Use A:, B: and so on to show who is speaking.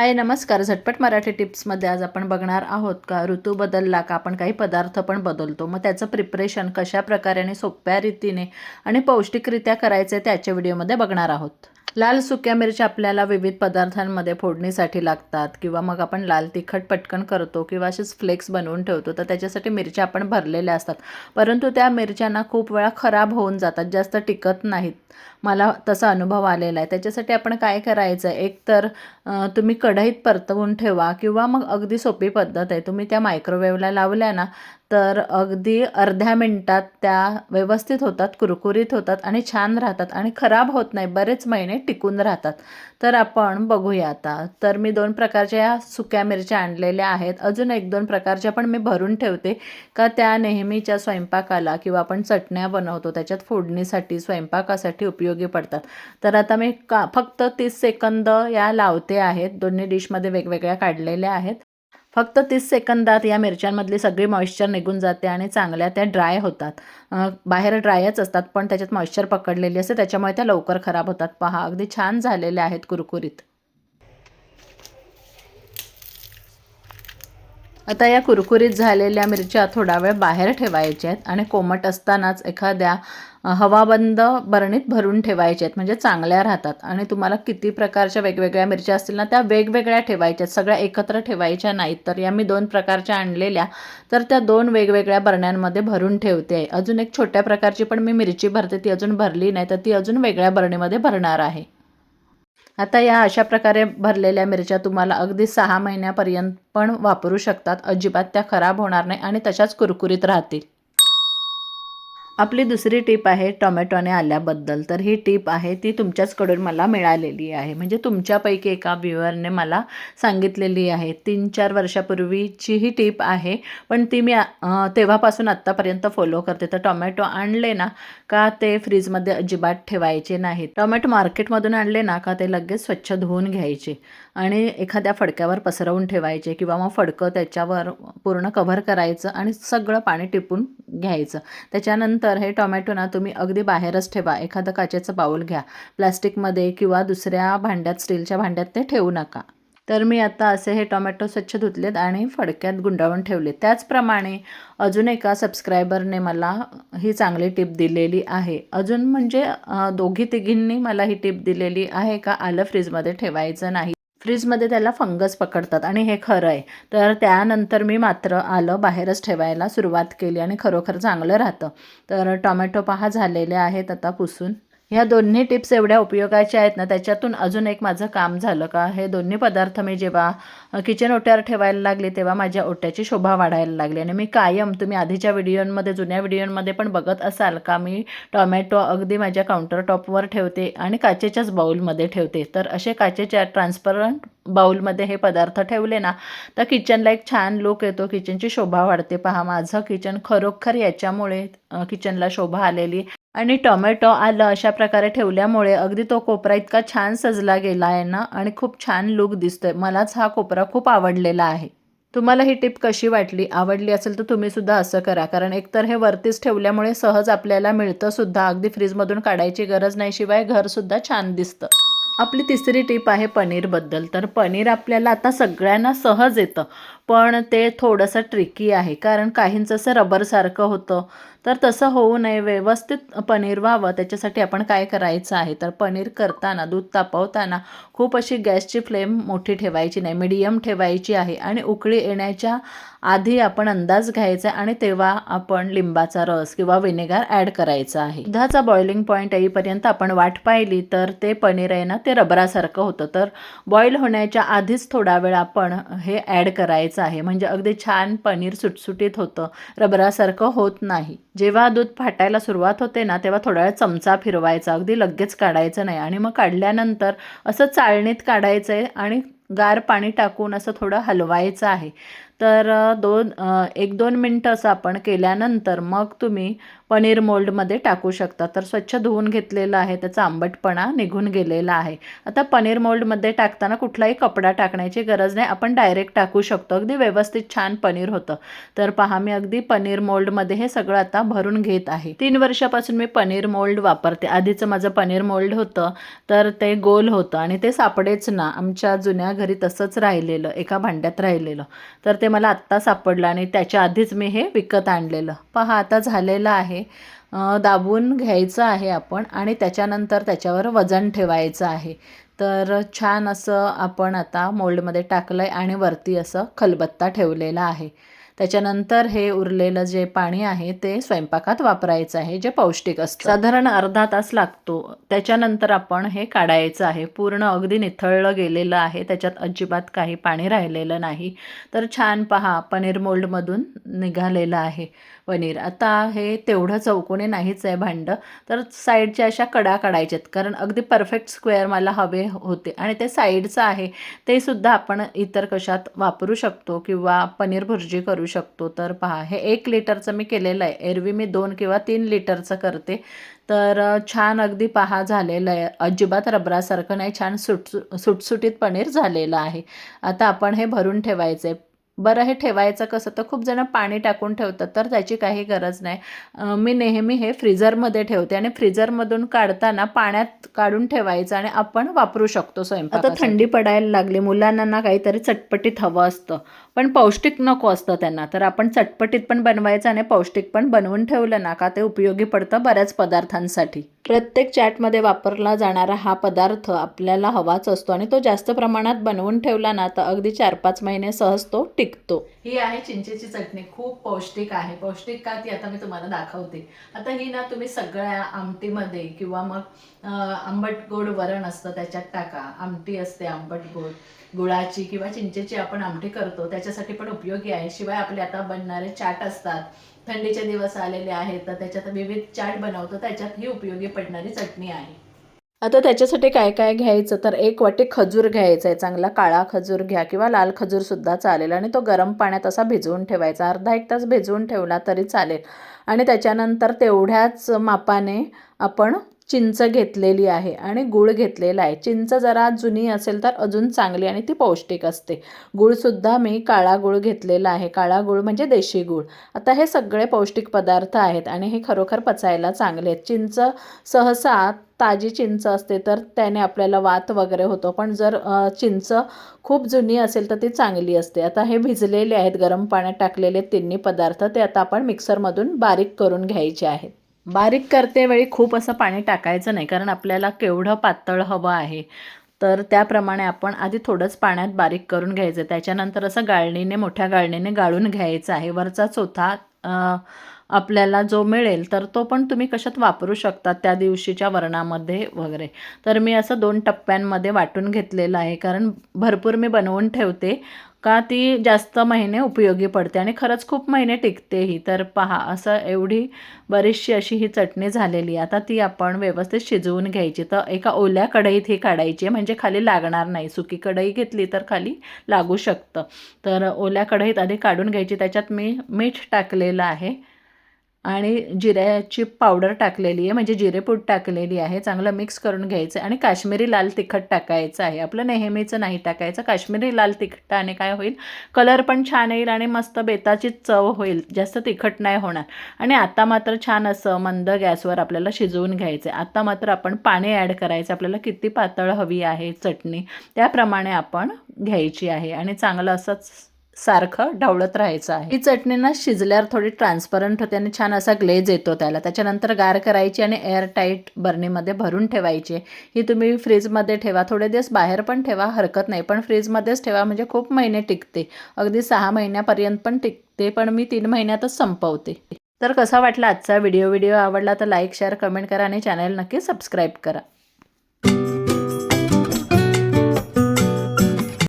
A: हाय नमस्कार. झटपट मराठी टिप्समध्ये आज आपण बघणार आहोत का ऋतू बदलला का आपण काही पदार्थ पण बदलतो. मग त्याचं प्रिपरेशन कशा प्रकारे आणि सोप्या रीतीने आणि पौष्टिकरित्या करायचे त्याच्या व्हिडिओमध्ये बघणार आहोत. लाल सुक्या मिरच्या आपल्याला विविध पदार्थांमध्ये फोडणीसाठी लागतात किंवा मग आपण लाल तिखट पटकन करतो किंवा असेच फ्लेक्स बनवून ठेवतो. तर त्याच्यासाठी मिरच्या आपण भरलेल्या असतात, परंतु त्या मिरच्यांना खूप वेळा खराब होऊन जातात, जास्त टिकत नाहीत. मला तसा अनुभव आलेला आहे. त्याच्यासाठी आपण काय करायचं, एक तर तुम्ही कढईत परतवून ठेवा किंवा मग अगदी सोपी पद्धत आहे, तुम्ही त्या मायक्रोवेव्हला लावल्या ना तर अगदी अर्ध्या मिनटात त्या व्यवस्थित होतात, कुरकुरीत होतात आणि छान राहतात आणि खराब होत नाही, बरेच महिने टिकून राहतात. तर आपण बघूया आता. तर मी 2 प्रकारच्या सुक्या मिरच्या आणलेल्या आहेत. अजून 1-2 प्रकारच्या पण मी भरून ठेवते का त्या नेहमीच्या स्वयंपाकाला किंवा आपण चटण्या बनवतो त्याच्यात फोडणीसाठी स्वयंपाकासाठी उपयोगी पडतात. तर आता मी फक्त 30 सेकंद या लावते आहेत. दोन्ही डिशमध्ये वेगवेगळ्या काढलेल्या आहेत. फक्त 30 सेकंदात या मिरच्यांमधली सगळी मॉइश्चर निघून जाते आणि चांगल्या त्या ड्राय होतात. बाहेर ड्रायच असतात पण त्याच्यात मॉइश्चर पकडलेली असते, त्याच्यामुळे त्या लवकर खराब होतात. पहा अगदी छान झालेल्या आहेत, कुरकुरीत. आता या कुरकुरीत झालेल्या मिरच्या थोडा वेळ बाहेर ठेवायच्या आहेत आणि कोमट असतानाच एखाद्या हवाबंद बरणीत भरून ठेवायच्या आहेत, म्हणजे चांगल्या राहतात. आणि तुम्हाला किती प्रकारच्या वेगवेगळ्या मिरच्या असतील ना त्या वेगवेगळ्या ठेवायच्या आहेत, सगळ्या एकत्र ठेवायच्या नाहीत. तर या मी 2 प्रकारच्या आणलेल्या, तर त्या 2 वेगवेगळ्या बरण्यांमध्ये भरून ठेवते आहे. अजून एक छोट्या प्रकारची पण मी मिरची भरते, ती अजून भरली नाही, तर ती अजून वेगळ्या बरणीमध्ये भरणार आहे. आता या अशा प्रकारे भरलेल्या मिरच्या तुम्हाला अगदी 6 महिन्यापर्यंत पण वापरू शकतात. अजिबात त्या खराब होणार नाही आणि तशाच कुरकुरीत राहतील. आपली दुसरी टिप आहे टोमॅटो आणि आल्याबद्दल. तर ही टिप आहे ती तुमच्याचकडून मला मिळालेली आहे, म्हणजे तुमच्यापैकी एका व्ह्युअरने मला सांगितलेली आहे. 3-4 वर्षापूर्वीची ही टिप आहे, पण ती मी तेव्हापासून आत्तापर्यंत फॉलो करते. तर टोमॅटो आणले ना का ते फ्रीजमध्ये अजिबात ठेवायचे नाहीत. टोमॅटो मार्केटमधून आणले ना का ते लगेच स्वच्छ धुवून घ्यायचे आणि एखाद्या फडक्यावर पसरवून ठेवायचे किंवा मग फडकं त्याच्यावर पूर्ण कव्हर करायचं आणि सगळं पाणी टिपून घ्यायचं. त्याच्यानंतर हे टोमॅटो ना तुम्ही अगदी बाहेरच ठेवा. एखादं काचेचं बाऊल घ्या, प्लास्टिकमध्ये किंवा दुसऱ्या भांड्यात, स्टीलच्या भांड्यात ते ठेवू नका. तर मी आता असे हे टोमॅटो स्वच्छ धुतलेत आणि फडक्यात गुंडाळून ठेवले. त्याचप्रमाणे अजून एका सबस्क्रायबरने मला ही चांगली टिप दिलेली आहे. अजून म्हणजे दोघी-तिघींनी मला ही टिप दिलेली आहे का आलं फ्रीजमध्ये ठेवायचं नाही, फ्रीजमध्ये त्याला फंगस पकडतात आणि हे खरं आहे. तर त्यानंतर मी मात्र आलं बाहेरच ठेवायला सुरुवात केली आणि खरोखर चांगलं राहतं. तर टोमॅटो पहा झालेले आहेत आता पुसून. ह्या दोन्ही टिप्स एवढ्या उपयोगाच्या आहेत ना, त्याच्यातून अजून एक माझं काम झालं का, हे दोन्ही पदार्थ मी जेव्हा किचन ओट्यावर ठेवायला लागले तेव्हा माझ्या ओट्याची शोभा वाढायला लागली. आणि मी कायम, तुम्ही आधीच्या व्हिडिओमध्ये, जुन्या व्हिडिओमध्ये पण बघत असाल का, मी टोमॅटो अगदी माझ्या काउंटर टॉपवर ठेवते आणि काचेच्याच बाऊलमध्ये ठेवते. तर असे काचेच्या ट्रान्सपरंट बाऊलमध्ये हे पदार्थ ठेवले ना तर किचनला एक छान लुक येतो, किचनची शोभा वाढते. पहा माझं किचन खरोखर याच्यामुळे किचनला शोभा आलेली. आणि टोमॅटो, आलं अशा प्रकारे ठेवल्यामुळे अगदी तो कोपरा इतका छान सजला गेला आहे ना आणि खूप छान लुक दिसतोय. मलाच हा कोपरा खूप आवडलेला आहे. तुम्हाला ही टिप कशी वाटली? आवडली असेल तर तुम्ही सुद्धा असं करा, कारण एकतर हे वरतीच ठेवल्यामुळे सहज आपल्याला मिळतं सुद्धा, अगदी फ्रीजमधून काढायची गरज नाही, शिवाय घरसुद्धा छान दिसतं. आपली तिसरी टिप आहे पनीरबद्दल. तर पनीर आपल्याला आता सगळ्यांना सहज येतं, पण ते थोडंसं ट्रिकी आहे, कारण काहींचं असं रबरसारखं होतं. तर तसं होऊ नये, व्यवस्थित पनीर व्हावं त्याच्यासाठी आपण काय करायचं आहे, तर पनीर करताना, दूध तापवताना खूप अशी गॅसची फ्लेम मोठी ठेवायची नाही, मीडियम ठेवायची आहे आणि उकळी येण्याच्या आधी आपण अंदाज घ्यायचा आणि तेव्हा आपण लिंबाचा रस किंवा व्हिनेगर ॲड करायचा आहे. दुधाचा बॉइलिंग पॉईंट येईपर्यंत आपण वाट पाहिली तर ते पनीर आहे ना ते रबरासारखं होतं. तर बॉईल होण्याच्या आधीच थोडा वेळ आपण हे ॲड करायचं आहे, म्हणजे अगदी छान पनीर सुटसुटीत होतं, रबरासारखं होत नाही. जेव्हा दूध फाटायला सुरुवात होते ना तेव्हा थोडा वेळ चमचा फिरवायचा, अगदी लगेच काढायचं नाही. आणि मग काढल्यानंतर असं चाळणीत काढायचं आहे आणि गार पाणी टाकून असं थोडं हलवायचं आहे. तर 1-2 मिनटं असं आपण केल्यानंतर मग तुम्ही पनीर मोल्डमध्ये टाकू शकता. तर स्वच्छ धुवून घेतलेलं आहे, त्याचा आंबटपणा निघून गेलेला आहे. आता पनीर मोल्डमध्ये टाकताना कुठलाही कपडा टाकण्याची गरज नाही, आपण डायरेक्ट टाकू शकतो. अगदी व्यवस्थित छान पनीर होतं. तर पहा, मी अगदी पनीर मोल्डमध्ये हे सगळं आता भरून घेत आहे. 3 वर्षापासून मी पनीर मोल्ड वापरते. आधीचं माझं पनीर मोल्ड होतं, तर ते गोल होतं आणि ते सापडेच ना. आमच्या जुन्या घरी तसंच राहिलेलं, एका भांड्यात राहिलेलं. तर ते मला आत्ता सापडलं आणि त्याच्या आधीच मी हे विकत आणलेलं. पहा, आता झालेलं आहे. दाबून घ्यायचं आहे आपण आणि त्याच्यानंतर त्याच्यावर वजन ठेवायचं आहे. तर छान असं आपण आता मोल्डमध्ये टाकलं आहे आणि वरती असं खलबत्ता ठेवलेला आहे. त्याच्यानंतर हे उरलेलं जे पाणी आहे ते स्वयंपाकात वापरायचं आहे, जे पौष्टिक असतं. साधारण अर्धा तास लागतो. त्याच्यानंतर आपण हे काढायचं आहे. पूर्ण अगदी निथळलं गेलेलं आहे, त्याच्यात अजिबात काही पाणी राहिलेलं नाही. तर छान पहा, पनीर मोल्डमधून निघालेलं आहे पनीर. आता हे तेवढं चौकोनी नाहीच आहे भांडं, तर साईडच्या अशा कडा काढायच्यात, कारण अगदी परफेक्ट स्क्वेअर मला हवे होते. आणि ते साईडचं आहे ते सुद्धा आपण इतर कशात वापरू शकतो किंवा पनीर भुर्जी करू शकतो. तर पहा, हे 1 लिटरचं मी केलेलं आहे. एरवी मी 2 किंवा 3 लिटरचं करते. तर छान अगदी पहा झालेलं आहे. अजिबात रबरासारखं नाही, छान सुटसुटीत पनीर झालेलं आहे. आता आपण हे भरून ठेवायचं आहे. बरं, हे ठेवायचं कसं, तर खूप जण पाणी टाकून ठेवतात, तर त्याची काही गरज नाही. मी नेहमी हे फ्रीझरमध्ये ठेवते आणि फ्रीझरमधून काढताना पाण्यात काढून ठेवायचं आणि आपण वापरू शकतो स्वयंपाकासाठी. आता थंडी पडायला लागली, मुलांना ना काहीतरी चटपटीत हवं असतं, पण पौष्टिक नको असतं त्यांना. तर आपण चटपटीत पण बनवायचं आणि पौष्टिक पण बनवून ठेवलं ना का ते उपयोगी पडतं बऱ्याच पदार्थांसाठी. प्रत्येक चॅटमध्ये वापरला जाणारा हा पदार्थ आपल्याला हवाच असतो आणि तो जास्त प्रमाणात बनवून ठेवला ना तर अगदी 4-5 महिने सहज तो टिकतो. ही आहे चिंचेची चटणी, खूप पौष्टिक आहे. पौष्टिक का ती आता मी तुम्हाला दाखवते. आता ही ना तुम्ही सगळ्या आमटीमध्ये किंवा मग आंबट गोड वरण असतं त्याच्यात टाका. आमटी असते आंबट गोड, गुळाची किंवा चिंचेची आपण आमटी करतो त्याच्यासाठी पण उपयोगी आहे. शिवाय आपले आता बनणारे चाट असतात, थंडीचे दिवस आलेले आहेत तर त्याच्यात विविध चाट बनवतो, त्याच्यात ही उपयोगी पडणारी चटणी आहे. आता त्याच्यासाठी काय काय घ्यायचं, तर 1 वाटी खजूर घ्यायचा आहे. चांगला काळा खजूर घ्या किंवा लाल खजूरसुद्धा चालेल आणि तो गरम पाण्यात असा भिजवून ठेवायचा. अर्धा-1 तास भिजवून ठेवला तरी चालेल. आणि त्याच्यानंतर तेवढ्याच मापाने आपण चिंच घेतलेली आहे आणि गूळ घेतलेला आहे. चिंच जरा जुनी असेल तर अजून चांगली आणि ती पौष्टिक असते. गूळसुद्धा मी काळा गूळ घेतलेला आहे. काळा गूळ म्हणजे देशी गूळ. आता हे सगळे पौष्टिक पदार्थ आहेत आणि हे खरोखर पचायला चांगले आहेत. चिंच सहसा ताजी चिंच असते तर त्याने आपल्याला वात वगैरे होतो, पण जर चिंच खूप जुनी असेल तर ती चांगली असते. आता हे भिजलेले आहेत, गरम पाण्यात टाकलेले तिन्ही पदार्थ, ते आता आपण मिक्सरमधून बारीक करून घ्यायचे आहेत. बारीक करते वेळी खूप असं पाणी टाकायचं नाही, कारण आपल्याला केवढं पातळ हवं आहे तर त्याप्रमाणे आपण आधी थोडंच पाण्यात बारीक करून घ्यायचं. त्याच्यानंतर असं गाळणीने, मोठ्या गाळणीने गाळून घ्यायचं आहे. वरचा चोथा आपल्याला जो मिळेल तर तो पण तुम्ही कशात वापरू शकता त्या दिवशीच्या वरणामध्ये वगैरे. तर मी असं 2 टप्प्यांमध्ये वाटून घेतलेलं आहे, कारण भरपूर मी बनवून ठेवते का ती जास्त महिने उपयोगी पडते आणि खरंच खूप महिने टिकते ही. तर पहा, असं एवढी बरीचशी अशी ही चटणी झालेली आहे. आता ती आपण व्यवस्थित शिजवून घ्यायची. तर एका ओल्या कढईत ही काढायची आहे, म्हणजे खाली लागणार नाही. सुकी कढई घेतली तर खाली लागू शकतं. तर ओल्या कढईत आधी काढून घ्यायची. त्याच्यात मी मीठ टाकलेलं आहे आणि जिऱ्याची पावडर टाकलेली आहे, म्हणजे जिरेपूड टाकलेली आहे. चांगलं मिक्स करून घ्यायचं आणि काश्मीरी लाल तिखट टाकायचं आहे. आपलं नेहमीचं नाही टाकायचं. काश्मीरी लाल तिखटाने काय होईल, कलर पण छान येईल आणि मस्त बेताची चव होईल, जास्त तिखट नाही होणार. आणि आता मात्र छान असं मंद गॅसवर आपल्याला शिजवून घ्यायचं आहे. आता मात्र आपण पाणी ॲड करायचं. आपल्याला किती पातळ हवी आहे चटणी त्याप्रमाणे आपण घ्यायची आहे आणि चांगलं असंच सारखं ढवळत राहायचं आहे. ही चटणी ना शिजल्यावर थोडी ट्रान्सपरंट होते आणि छान असा ग्लेज येतो त्याला. त्याच्यानंतर गार करायची आणि एअर टाईट बर्नीमध्ये भरून ठेवायची. ही तुम्ही फ्रीजमध्ये ठेवा, थोडे दिवस बाहेर पण ठेवा, हरकत नाही, पण फ्रीजमध्येच ठेवा, म्हणजे खूप महिने टिकते. अगदी 6 महिन्यापर्यंत पण टिकते, पण मी 3 महिन्यातच संपवते. तर कसा वाटला आजचा व्हिडिओ आवडला तर लाईक, शेअर, कमेंट करा आणि चॅनल नक्की सबस्क्राईब करा.